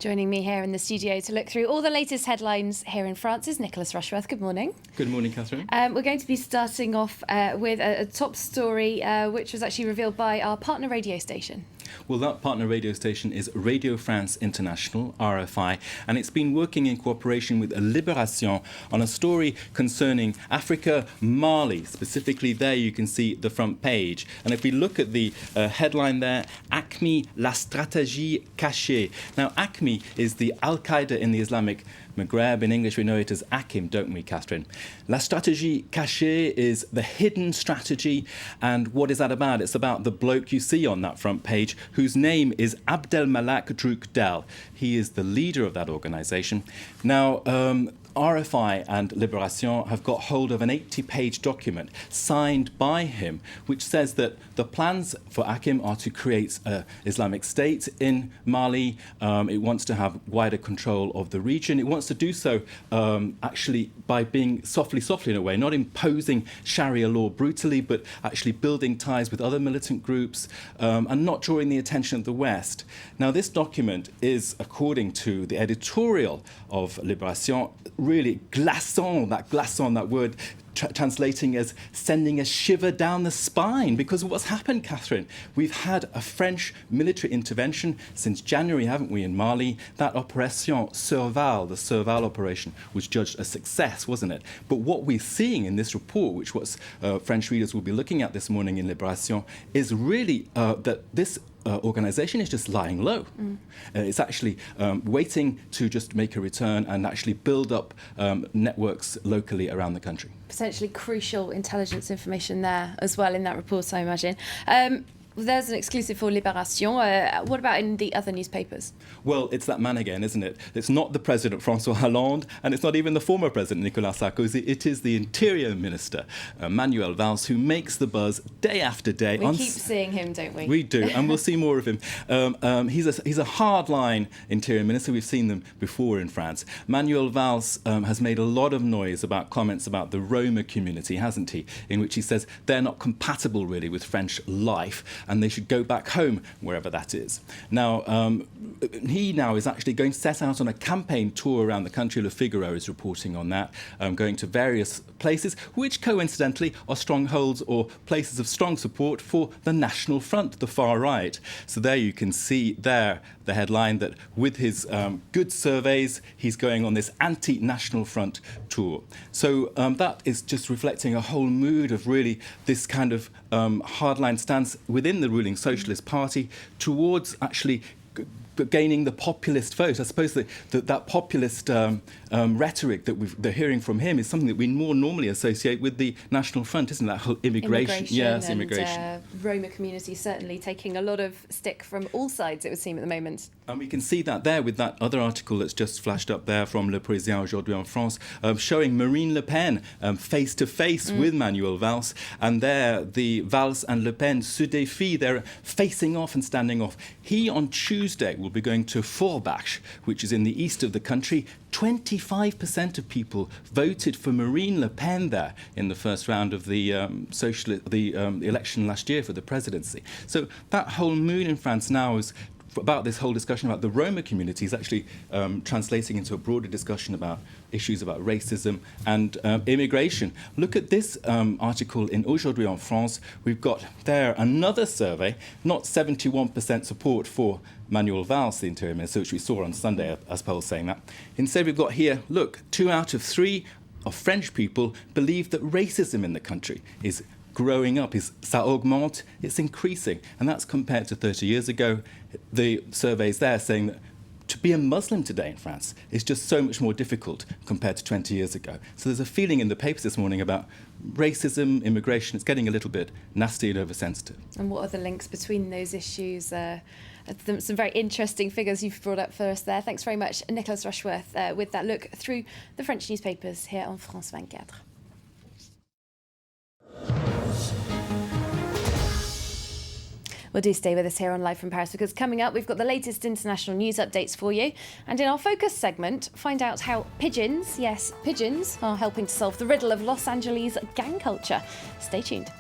Joining me here in the studio to look through all the latest headlines here in France is Nicholas Rushworth. Good morning. Good morning, Catherine. We're going to be starting off with a top story which was actually revealed by our partner radio station. Well, that partner radio station is Radio France International, RFI, and it's been working in cooperation with Libération on a story concerning Africa, Mali. Specifically there you can see the front page. And if we look at the headline there, AQIM, la stratégie cachée. Now, AQIM is the Al-Qaeda in the Islamic Mahgreb. In English, we know it as AQIM, don't we, Catherine? La stratégie cachée is the hidden strategy. And what is that about? It's about the bloke you see on that front page, whose name is Abdelmalek Droukdel. He is the leader of that organization. Now, RFI and Libération have got hold of an 80-page document signed by him, which says that the plans for AQIM are to create an Islamic State in Mali. It wants to have wider control of the region. It wants to do so actually by being softly in a way, not imposing Sharia law brutally, but actually building ties with other militant groups and not drawing the attention of the West. Now, this document is, according to the editorial of Libération, really glaçant, that word translating as sending a shiver down the spine, because of what's happened, Catherine. We've had a French military intervention since January, haven't we, in Mali? That Opération Serval, the Serval operation, was judged a success, wasn't it? But what we're seeing in this report, which what French readers will be looking at this morning in Libération, is really that this organisation is just lying low. It's actually waiting to just make a return and actually build up networks locally around the country. Potentially crucial intelligence information there as well in that report, I imagine. There's an exclusive for Libération. What about in the other newspapers? Well, it's that man again, isn't it? It's not the President, François Hollande, and it's not even the former President, Nicolas Sarkozy. It is the Interior Minister, Manuel Valls, who makes the buzz day after day. We keep seeing him, don't we? We do, and we'll see more of him. He's a hard-line Interior Minister. We've seen them before in France. Manuel Valls has made a lot of noise about comments about the Roma community, hasn't he? In which he says they're not compatible, really, with French life, and they should go back home, wherever that is. Now, he now is actually going to set out on a campaign tour around the country. Le Figaro is reporting on that, going to various places, which coincidentally are strongholds or places of strong support for the National Front, the far right. So there you can see there the headline that with his good surveys, he's going on this anti-National Front tour. So that is just reflecting a whole mood of really this kind of hardline stance within the ruling Socialist Party towards actually gaining the populist vote. I suppose that populist rhetoric that they're hearing from him is something that we more normally associate with the National Front, isn't that whole immigration? Yes, immigration. Roma community certainly taking a lot of stick from all sides, it would seem, at the moment. And we can see that there with that other article that's just flashed up there from Le Parisien aujourd'hui en France, showing Marine Le Pen face-to-face with Manuel Valls. And there, the Valls and Le Pen se défient. They're facing off and standing off. He, on Tuesday, will be going to Forbach, which is in the east of the country. 25% of people voted for Marine Le Pen there in the first round of the election last year for the presidency. So that whole mood in France now is about this whole discussion about the Roma community is actually translating into a broader discussion about issues about racism and immigration. Look at this article in Aujourd'hui en France. We've got there another survey, not 71% support for Manuel Valls, the Interior Minister, which we saw on Sunday, as Paul was saying that. Instead, we've got here, look, 2 out of 3 of French people believe that racism in the country is growing up, ça augmente, it's increasing. And that's compared to 30 years ago. The surveys there saying that to be a Muslim today in France is just so much more difficult compared to 20 years ago. So there's a feeling in the papers this morning about racism, immigration. It's getting a little bit nasty and oversensitive. And what are the links between those issues? Some very interesting figures you've brought up for us there. Thanks very much, Nicholas Rushworth, with that look through the French newspapers here on France 24. Well, do stay with us here on Live from Paris, because coming up, we've got the latest international news updates for you. And in our focus segment, find out how pigeons, yes, pigeons, are helping to solve the riddle of Los Angeles gang culture. Stay tuned.